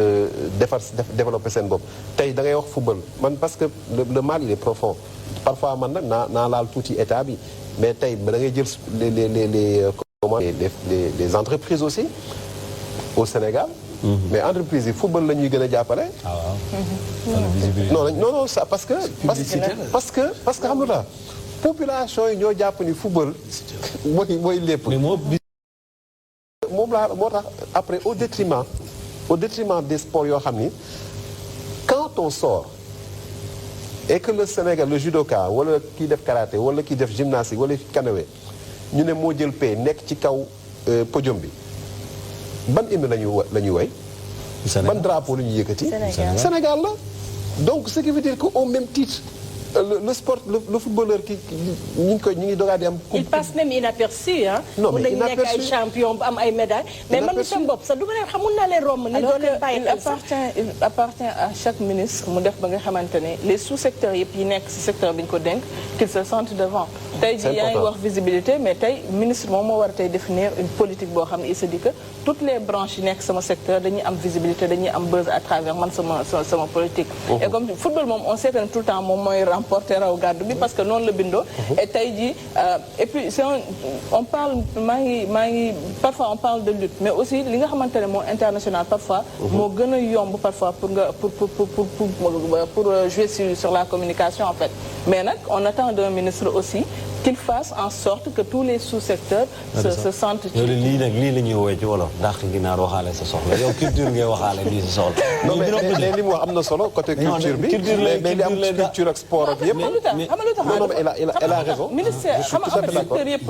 Speaker 2: développer seen bopp tey da ngay wax football man parce que le mal il est profond parfois man nag naa laal tuuti état bi mais tey da ngay jël les entreprises aussi au Sénégal. mais entreprises yi football la ñuy gën a jàppale. non ça parce que xam nga la population yi ñoo jàpp ni football mooy lépp. moom laa moo tax après au détriment des sports yoo xam ni quand on sort. et que le Sénégal le judoka wala kii def karaté wala kii def gymnastique wala canoë ñu ne moo jël pay nekk ci kaw podium bi ban hymne la ñuy woy ban drapeau la ñuy yëkkati Sénégal la donc ce qui veut dire que au même titre le sport le footballeur ki ñu ngi dogaa di am.
Speaker 3: il passe même inaperçu ah.
Speaker 2: non mais
Speaker 3: inaperçu mun nañu nekk ay champion am ay médailles. mais man mi sama bopp sax du ma leen xamul naa leen romb. ni doon leen bàyyi
Speaker 5: il appartient à chaque ministre mu def ba nga xamante ne les sous-secteurs yëpp yi nekk ci secteur bi ñu ko dénk qu'ils se sentent devant. tey jii yaa ngi wax visibilité mais tey ministre moom moo war a tey définir une politique boo xam ne il se dit que toutes les branches yi nekk sama secteur dañuy am visibilité dañuy am buzz à travers man sama politique. et comme football moom on sait que tout le temps moom mooy porter raw gàddu bi parce que noonu la bindoo et tey jii et puis on parle maa ngi parfois on parle de lutte mais aussi li nga xamante ne moo international parfois moo gën a yomb parfois pour jouer sur la communication en fait mais nag on attend d'un ministre aussi qu'il fasse en sorte que tous les sous-secteurs se sentent ci
Speaker 1: lii nag lii la ñuy woowee ci wolof dàq ginaar waxaale sa soxla yow culture ngay waxaale lii sa soxla
Speaker 2: non mais li mu wax am na solo côté culture bi mais li am culture ak sport ak yëpp non elle a raison
Speaker 5: ministère xam nga secteur yëpp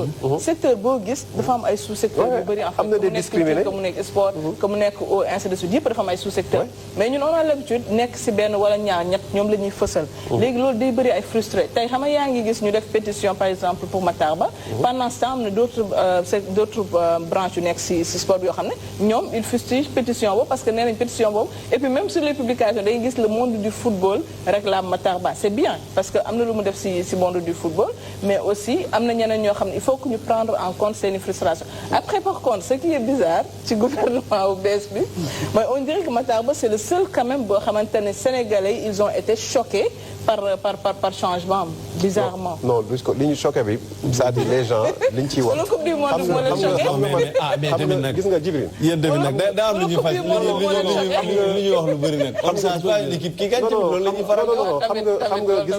Speaker 5: secteur boo gis dafa am ay sous-secteurs yu bëri en fait
Speaker 2: am na des discriminés
Speaker 5: que mu nekk sport que mu nekk au ainsi de suite yëpp dafa am ay sous-secteurs mais ñun on a l'habitude nekk si benn wala ñaar ñett ñoom la ñuy fësal léegi loolu day bëri ay frustré tey xam nga yaa ngi gis ñu def pétition par exemple pour Matar Ba pendant ce temps am na d'autres branches yu nekk si sport bi yoo xam ne ñoom il fustige pétition boobu parce que nee nañ pétition boobu et puis même sur les publications day gis le monde du football réclame Matar Ba c'est bien parce que am na lu mu def si monde du football mais aussi am na ñeneen ñoo xam ne il faut que ñu prendre en compte seeni frustration après par contre ce qui est bizarre ci gouvernement bu bees bi mooy on dirait que Matar Ba c'est le seul quand même boo xamante ne Sénégalais ils ont été choqués par changement bizarrement.
Speaker 2: non li ñu choqué bi c'est-à-dire les gens li ñu ciy wax.
Speaker 5: la coupe du monde moo leen choqué
Speaker 1: mais tamit nag
Speaker 2: gis nga Djibril.
Speaker 1: yéen tamit nag daa am lu ñuy faj lu ñuy wax lu bëri nag. comme ça pas une équipe qui gagne loolu la ñuy faral
Speaker 2: non xam nga gis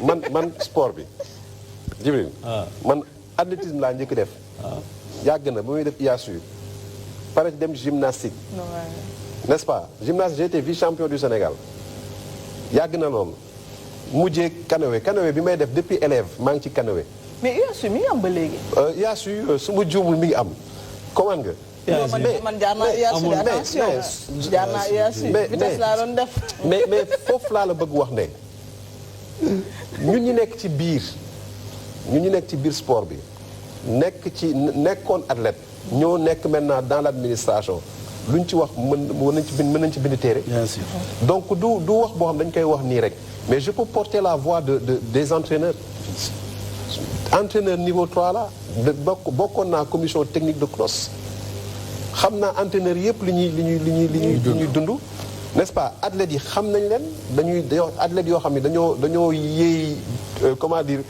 Speaker 2: nga man sport bi Djibril. man athlétisme laa njëkk def. yàgg na ba muy def IASU pare dem gymnastique. n'est-ce pas gymnastique j'ai été vice-champion du Sénégal yàgg na loolu. mujjee canoë bi may def depuis élève maa ngi ci canoë.
Speaker 5: mais IASU mi ngi am ba léegi.
Speaker 2: IASU su ma juumul mi ngi am comment nga.
Speaker 5: man jaar naa IASU attention jaar naa IASU vitesse laa doon def.
Speaker 2: mais foofu laa la bëgg wax ne ñun ñu nekk ci biir sport bi nekkoon athlète ñoo nekk maintenant dans l'administration luñ ci wax mën nañ ci bind téere.
Speaker 4: bien sûr.
Speaker 2: donc du wax boo xam dañ koy wax nii rek mais je peux porter la voix des entraîneurs entraîneur niveau 3 la bokkoon naa commission technique de CNOS xam naa entraîneur yëpp li ñuy dund n'est-ce pas athlètes yi xam nañ leen dañuy athlètes yoo xam ne dañoo yéey comment dire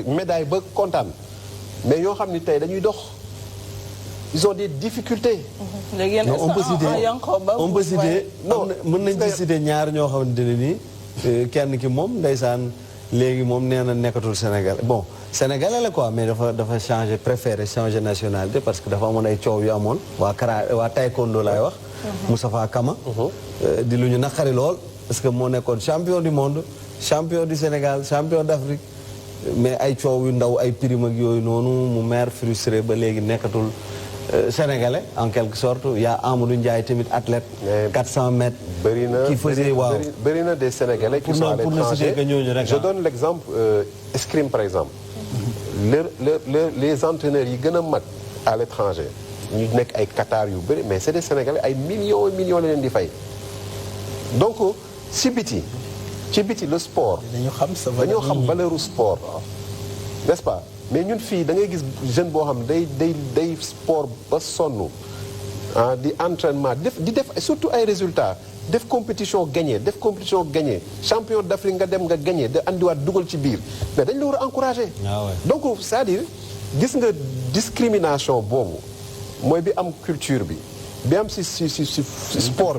Speaker 2: médaille ba kontaan mais yoo xam ni tey dañuy dox ils ont des difficultés.
Speaker 1: non on peut citer non mën nañ ci citer ñaar ñoo xamante ne nii kenn ki moom ndeysaan léegi moom nee na nekkatul Sénégal bon sénégalais la quoi mais dafa changer préféré changer nationalité parce que dafa amoon ay coow yu amoon waa taekwondo laay wax. Moustapha Kama. di lu ñu naqari lool parce que moo nekkoon champion du monde champion du Sénégal champion d'Afrique mais ay coow yu ndaw ay prime ak yooyu noonu mu maire frustré ba léegi nekkatul sénégalais en quelque sorte y a Amadou Ndiaye tamit athlète 400 mètres qui faisait waaw
Speaker 2: bëri na des sénégalais qui sont à l'étranger je donne l'exemple escrime par exemple les entraîneurs yi gën a mag à l'étranger ñu nekk ay Qatar yu bëri mais c'est des sénégalais ay millions et millions la leen di fay donc ci biti le sport dañoo xam valeuru sport n'est-ce pas mais ñun fii da ngay gis jeune boo xam day sport ba sonn di entraînement di def surtout ay résultats def compétition gagné champion d'Afrique nga dem nga gagné da andiwaat dugal ci biir mais dañ la war a encourager donc c'est-à-dire gis nga discrimination boobu mooy bi am culture bi am ci sport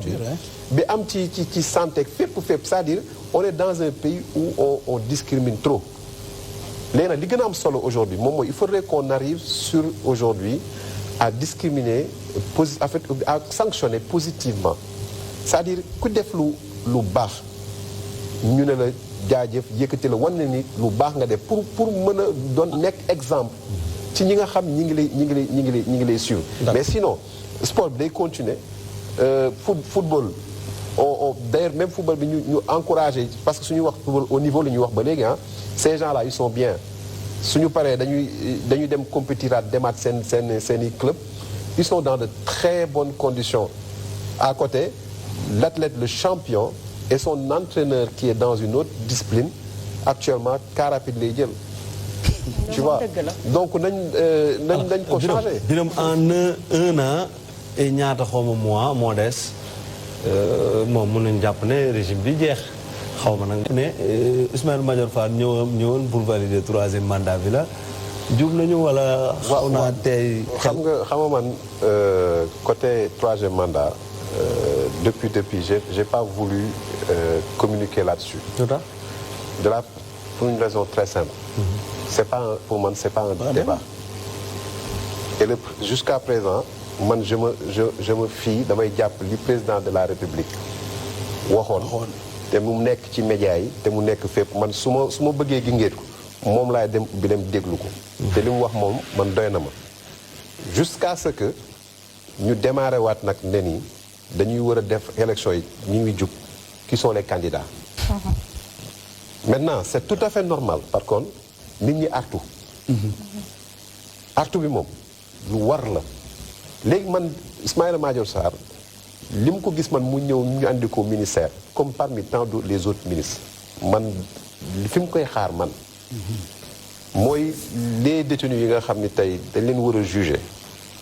Speaker 2: bi am ci santé fépp c'est-à-dire on est dans un pays où on discrimine trop léegi nag li gën a am solo aujourd'hui moom mooy il faudrait qu'on arrive sur aujourd'hui à discriminer en fait à sanctionner positivement c'est-à-dire ku def lu baax ñu ne la jaajëf yëkkati la wan ne ni lu baax nga def pour mën a doon nekk exemple ci ñi nga xam ñi ngi lay suivre mais sinon sport bi day continuer football d'ailleurs même football bi ñu encourager parce que suñu wax football au niveau la ñuy wax ba léegi ces gens-là ils sont bien suñu paree dañuy dem compétiraat demaat seeni club ils sont dans de très bonnes conditions à côté l'athlète le champion et son entraîneur qui est dans une autre discipline actuellement car rapide lay jël tu vois donc nañ ko changer
Speaker 1: Birame en un an et ñaata xawma mois moo des moom mën nañu jàpp ne régime bi jeex xaw ma nag ne Ismaïla Madior Fall ñëwoon pour valider 3e mandat bi la jub nañu wala xaw naa tey
Speaker 2: xam nga man côté 3e mandat depuis j'ai pas voulu communiquer là-dessus pour une raison très simple pour moi c'est pas un débat et jusqu'à présent man je me fie damay jàpp li président de la République waxoon te mu nekk ci médias yi te mu nekk fépp man su ma bëggee gingeet ko moom laay dem déglu ko te li mu wax moom man doy na ma jusqu'à ce que ñu démarrer waat nag ne ni dañuy war a def élection yi ñu ngi jub qui sont les candidats maintenant c'est tout à fait normal par contre nit ñi artu bi moom lu war la léegi man Ismaïla Madior Sarr li mu ko gis man mu ñëw ñu andi ko ministère comme parmi tant d'autres les autres ministres man fi mu koy xaar man mooy les détenus yi nga xam ni tey dañ leen war a juger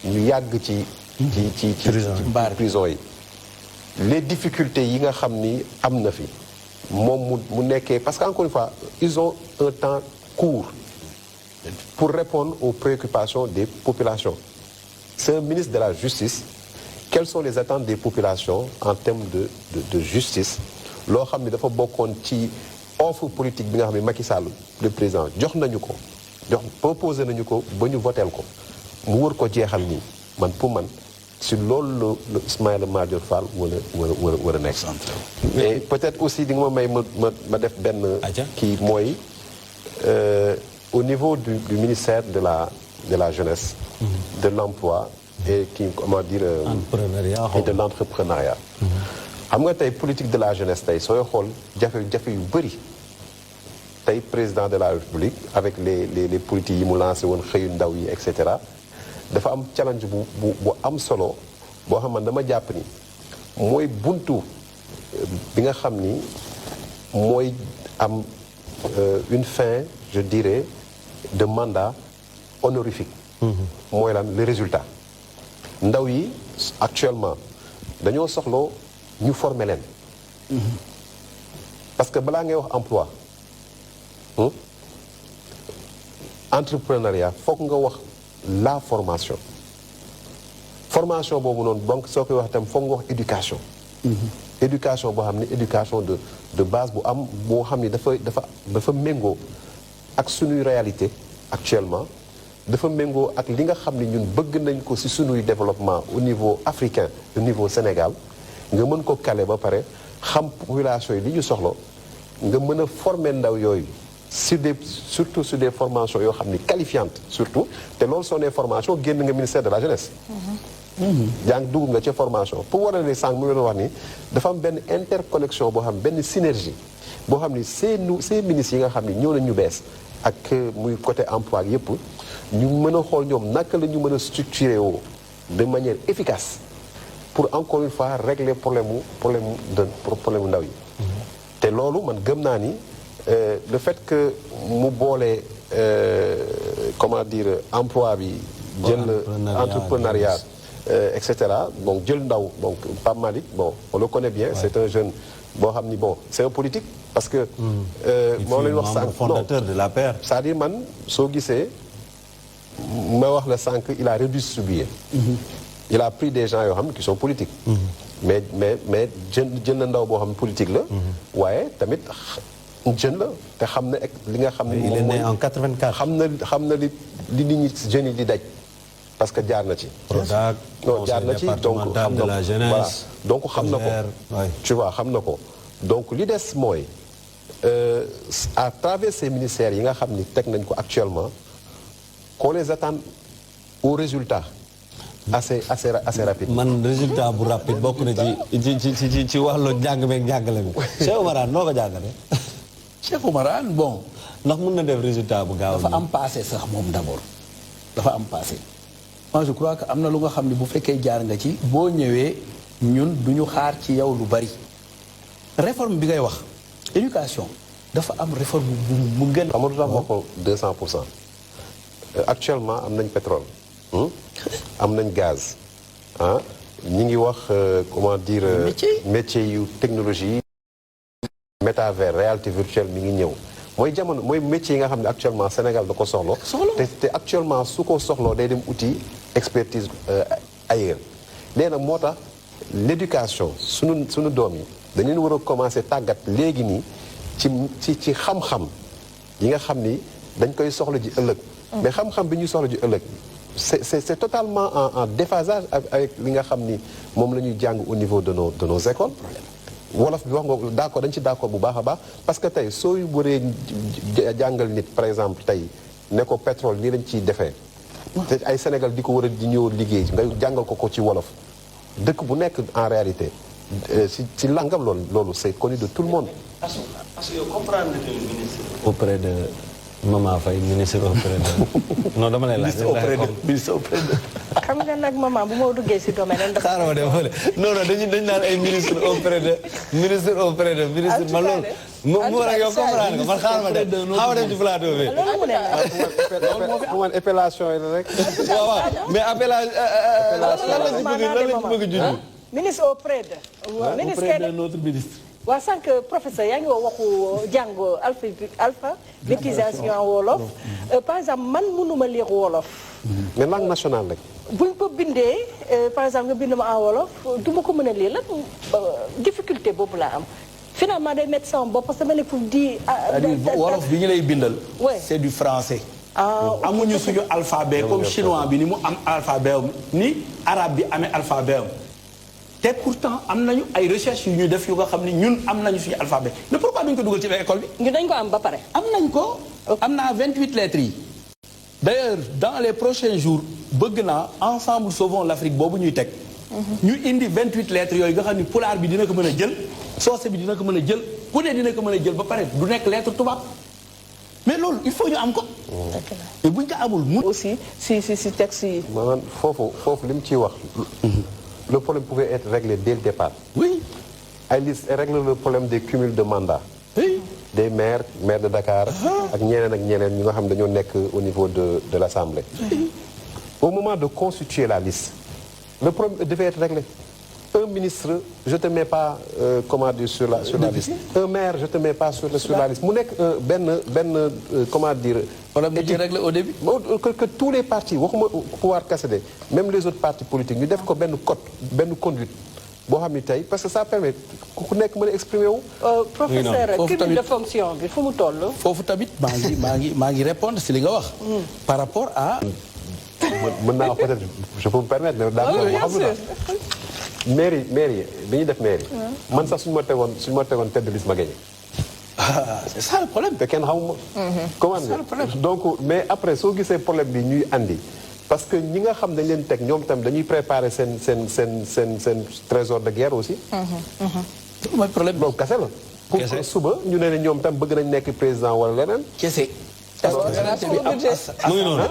Speaker 2: ñu yàgg ci prison yi les difficultés yi nga xam ni am na fi moom mu nekkee parce que encore une fois ils ont un temps court pour répondre aux préoccupations des populations. C'est un ministre de la Justice. Quelles sont les attentes des populations en termes de justice loo xam ne dafa bokkoon ci offre politique bi nga xam ne Macky Sall le président jox proposé nañu ko ba ñu voteel ko mu wër ko jeexal nii man pour man si loolu la Ismaïla Madior Fall war a nekk. et peut-être aussi di nga ma may ma def benn kii mooy au niveau du ministère de la jeunesse de l'emploi et comment dire et de l'entrepreneuriat xam nga tey politique de la jeunesse tey sooy xool jafe-jafe yu bëri tey président de la République avec les politiques yi mu lancé woon xëyu ndaw yi et cetera dafa am challenge bu am solo boo xam ne dama jàpp ni mooy buntu bi nga xam ni mooy am une fin je dirais de mandat honorifique. mooy lan le résultat. ndaw yi actuellement dañoo soxloo ñu former leen. parce que balaa ngay wax emploi entrepreneuriat foog nga wax la formation. formation boobu noonu donc soo koy wax itam foog nga wax éducation. éducation boo xam ne éducation de base bu am boo xam ne dafa méngoo ak suñuy réalité actuellement dafa méngoo ak li nga xam ne ñun bëgg nañ ko ci suñuy développement au niveau africain au niveau Sénégal nga mën ko caler ba pare xam population yi li ñu soxla nga mën a former ndaw yooyu surtout sur des formations yoo xam ni qualifiantes surtout te loolu soo nee formation génn nga ministère de la jeunesse. yaa ngi dugg nga ci formation pour war a ne sànq mu leen wax ni dafa am benn interconnexion boo xam benn synergie boo xam ni ces ministres yi nga xam ni ñëw nañ ñu bees ak muy côté emploi ak yëpp ñu mën a xool ñoom naka la ñu mën a structurer woo de manière efficace pour encore une fois régler problème mu ndaw yi. te loolu man gëm naa ni le fait que mu boolee comment dire emploi bi. jël entrepreneuriat. Et cetera donc jël ndaw donc Pape Malick bon on le connaît bien. C'est un jeune boo xam ni bon c'est un politique. parce que moo leen wax sànq
Speaker 1: fondateur de l'APR.
Speaker 2: c'est-à-dire man soo gisee ma wax la sànq il a redistribué. il a pris des gens yoo xam ne qui sont politiques. mais jël na ndaw boo xam ne politique la. waaye tamit jeune la te xam na li nga xam ne.
Speaker 1: il est né en 84.
Speaker 2: xam na li nit ñi jeunes yi di daj. parce que jaar na ci.
Speaker 1: Prodac,
Speaker 2: jaar na ci donc xam
Speaker 1: de la jeunesse.
Speaker 2: voilà donc xam na ko. tu vois xam na ko donc li des mooy à travers ces ministères yi nga xam ni teg nañ ko actuellement qu'on les attend au résultat assez rapide.
Speaker 1: man résultat bu rapide bokk na ci wàllu njàng meeg njàngale mi. Cheikh Oumar noo ko jàngale.
Speaker 4: Cheikh Oumar bon.
Speaker 1: ndax mun na def résultat bu gaaw.
Speaker 4: dafa am passé sax moom d'abord dafa am passé. moi je crois que am na lu nga xam ne bu fekkee jaar nga ci boo ñëwee ñun du ñu xaar ci yow lu bari réforme bi ngay wax éducation dafa am réforme bu gën.
Speaker 2: xam nga lu tax wax ko 200%. actuellement am nañ pétrole. am nañ gaz. ñi ngi wax comment dire. métier yu technologie. métavers réalité virtuelle mi ngi ñëw. mooy jamono mooy métier yi nga xam ne actuellement Sénégal da ko soxla. te actuellement su ko soxloo day dem outil expertise ailleurs. léegi nag moo tax l'éducation sunu doom yi dañu leen war a commencer tàggat léegi nii ci xam-xam yi nga xam ni dañ koy soxla ji ëllëg. mais xam-xam bi ñuy soxla ji ëllëg c'est totalement en déphasage avec li nga xam ni moom la ñuy jàng au niveau de nos écoles. wolof bi wax nga d'accord dañ ci d'accord bu baax a baax parce que tey sooy waree jàngal nit par exemple tey ne ko pétrole nii lañ ciy defee. te ay Sénégal di ko war a di ñëw liggéey nga jàngal ko ci wolof. dëkk bu nekk en réalité ci langam loolu c'est connu de tout le monde.
Speaker 1: parce que comprendre que le ministre auprès de Maman Faye ministre auprès de. non dama lay laaj.
Speaker 4: ministre auprès de.
Speaker 3: xam nga nag maman bu ma duggee si domaine am.
Speaker 1: xaaral ma dem fële non dañu naan ay ministre auprès de ministre man loolu. mu war a yow comprendre nga man xaaral ma dem xaaral ma dem ci plateau bi.
Speaker 2: loolu man appellation yi la rek.
Speaker 1: waaw mais appellation lan la ci bëgg junj.
Speaker 3: ministre auprès de.
Speaker 4: auprès de notre ministre.
Speaker 3: waaw sànq professeur yaa ngi wax waxu jàng alphabétisation wolof. par exemple man mënuma lire wolof.
Speaker 2: mais langue nationale rek.
Speaker 3: buñ ko bindee par exemple nga bind ma en wolof du ma ko mën a lire la difficulté boobu laa am. finalement day mettre sama bopp parce que dama ne pour di.
Speaker 4: wolof bi ñu lay bindal.
Speaker 3: Ouais.
Speaker 4: c'est du français.
Speaker 3: amuñu
Speaker 4: suñu alphabet comme chinois bi ni mu am alphabet am ni arabe bi amee alphabet am. te pourtant am nañu ay recherches yu ñu def yu nga xam ne ñun am nañu suñu alphabet mais pourquoi duñ ko dugal ci école bi.
Speaker 3: ñu dañ ko am ba pare.
Speaker 4: am nañ ko. am naa 28 lettres yi. d'ailleurs dans les prochains jours bëgg naa ensemble sauvons l'Afrique boobu ñuy teg. ñu indi 28 lettres yooyu nga xam ni pulaar bi dina ko mën a jël. soose bi dina ko mën a jël ku ne dina ko mën a jël ba pare du nekk lettre tubaab mais loolu il faut ñu am ko. mais buñ ko amul mu.
Speaker 3: aussi si texte yi.
Speaker 2: maanaam foofu li mu ciy wax. le problème pouvait être réglé dès le départ.
Speaker 4: oui.
Speaker 2: ay liste règle le problème des cumuls de mandats.
Speaker 4: oui.
Speaker 2: des maires de Dakar ak ñeneen ñi nga xam dañoo nekk au niveau de l'Assemblée. Au moment de constituer la liste, le problème devait être réglé. Un ministre, je te mets pas comment dire sur la liste. Un maire, je te mets pas sur la liste. Mu nekk comment dire.
Speaker 4: problème bi ci réglé au début.
Speaker 2: Que tous les partis waxuma pouvoir casser même les autres partis politiques ñu def ko benn code benn conduite boo xam ni tey parce que ça permet ku nekk mën a exprimer wu.
Speaker 3: professeur cumul de fonction bi fu mu toll.
Speaker 4: foofu tamit maa ngi répondre si li nga wax. par rapport à.
Speaker 2: mën naa wax peut-être je peux me permettre mais daa xam nga mairie bi ñuy def mairie. man sax suñu ma tegoon tête de liste ma gagné.
Speaker 4: C'est ça le problème.
Speaker 2: te kenn xamuma. comment donc mais après soo gisee problème bi ñuy andi. parce que ñi nga xam dañ leen teg ñoom itam dañuy préparer seen trésor de guerre aussi.
Speaker 4: mooy problème
Speaker 2: boobu kese la. pour suba ñu ne ñoom itam bëgg nañ nekk président wala leneen.
Speaker 4: kese.
Speaker 1: mu ngi noonu.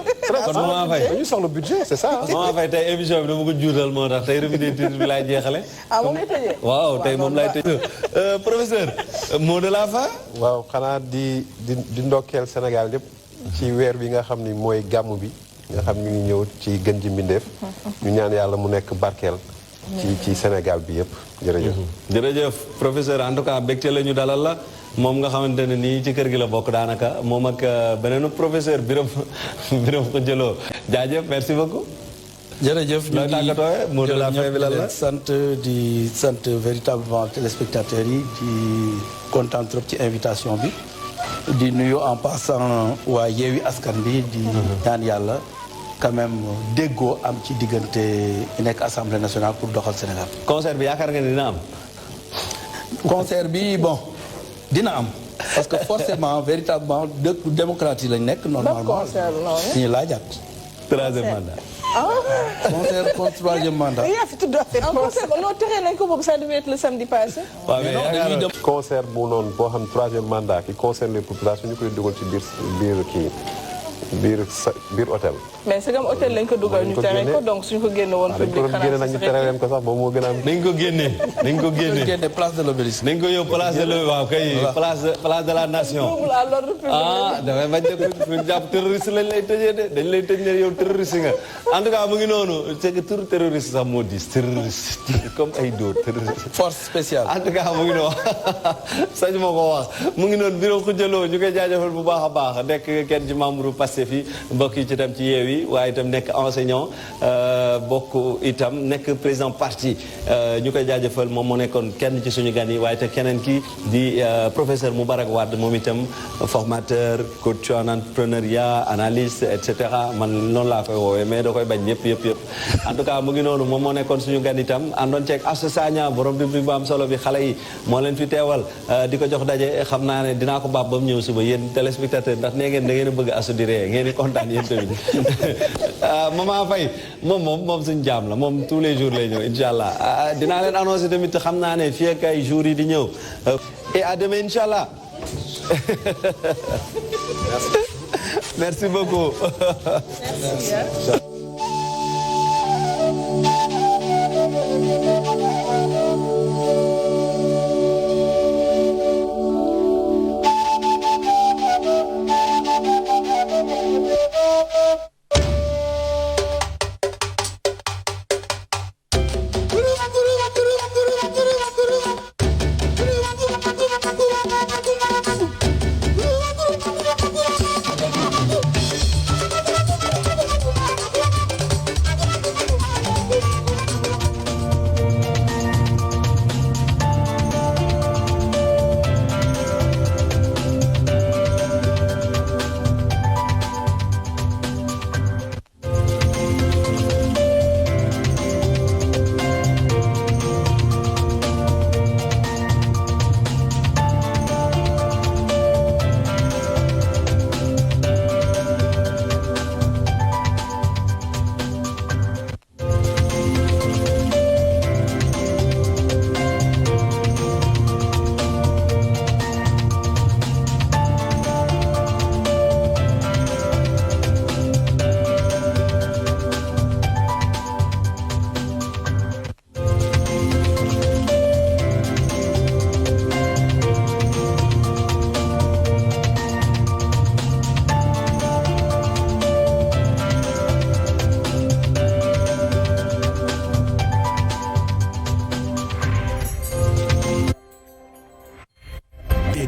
Speaker 1: kon Maman Faye
Speaker 2: dañu soxla budget c'est ça.
Speaker 1: Maman Faye tey émission bi dama ko juutal moo tax tey revue des titres bi laay jeexale.
Speaker 3: moom lay tëjee.
Speaker 1: waaw tey moom laay tëjee. professeur mot de la fin.
Speaker 2: waaw xanaa di ndokkeel Sénégal yëpp. ci weer bi nga xam ni mooy gàmmu bi. nga xam ñu ngi ñëw ci gën ji mbindeef. ñu ñaan yàlla mu nekk barkeel. ci Sénégal bi yëpp jërëjëf.
Speaker 1: jërëjëf professeur en tout cas bégte la ñu dalal la. moom nga xamante ne nii ci kër gi la bokk daanaka moom ak beneen professeur Birame ko jëloo jaajëf merci beaucoup.
Speaker 4: jërëjëf ñu ngi
Speaker 1: mot de la fin bi lan la
Speaker 4: di sant véritablement téléspectateurs yi di kontaan trop ci invitation bi. di nuyu en passant waa Yewwi Askan bi di ñaan yàlla quand même déggoo am ci diggante nekk Assemblée nationale pour doxal Sénégal.
Speaker 1: concert bi yaakaar nga ne dina am.
Speaker 4: concert bi bon. dina am parce que forcément véritablement dëkk démocratie lañ nekk normalement ñu laajaat.
Speaker 1: troisième mandat.
Speaker 4: concert contre troisième mandat.
Speaker 3: yaa fi tudd affaire concert non tere nañ ko boobu ça devait être le samedi passé.
Speaker 1: waaw mais
Speaker 2: concert bu noonu boo xam troisième mandat qui concerne les populations ñu koy dugal ci biir hôtel.
Speaker 5: mais c'est comme hôtel lañ ko dugal ñu tere ko donc suñ ko génne woon public
Speaker 2: xanaa nag ñu tere leen ko sax moom moo gën a am.
Speaker 1: nañ ko génne
Speaker 4: place de l'Obélisque.
Speaker 1: nañ ko yóbbu place de l'Obélisque waaw kay place de la nation. dafay bañ a jàpp terroriste lañ lay tëjee de dañ lay tëj ne yow terroriste nga en tout cas mu ngi noonu c'est que tur terroriste sax moo diis terroriste comme ay dóor terroriste.
Speaker 4: force spéciale.
Speaker 1: en tout cas mu ngi noonu sañ moo ko wax mu ngi noonu Birame Khoudia Lo ñu koy jaajëfal bu baax a baax nekk kenn ci membre Pastef yi mbokk yi ci itam ci Yewwi waaye itam nekk enseignant bokk itam nekk président parti ñu koy jaajëfal moom moo nekkoon kenn ci suñu gan yi waaye te keneen ki di professeur Moubarak Wade moom itam formateur coach en entrepreneuriat analyste et cetera man noonu laa koy woowee mais da koy bañ yëpp en tout cas mu ngi noonu moom moo nekkoon suñu gan itam àndoon ceeg Assou Sagna borom bi bu am solo bi xale yi moo leen fi teewal di ko jox daje xam naa ne dinaa ko baax ba mu ñëw suba yéen téléspectateur ndax nee ngeen da ngeen a bëgg Assou di ree ngeen di kontaan yéen tamit Maman Faye moom suñu jaam la moom tous les jours lay ñëw incha allah dinaa leen annoncé tamit xam naa ne fii ak ay jours yi di ñëw et à demain incha allah merci beaucoup. Merci.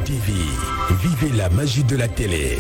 Speaker 6: DTV, vivez la magie de la télé.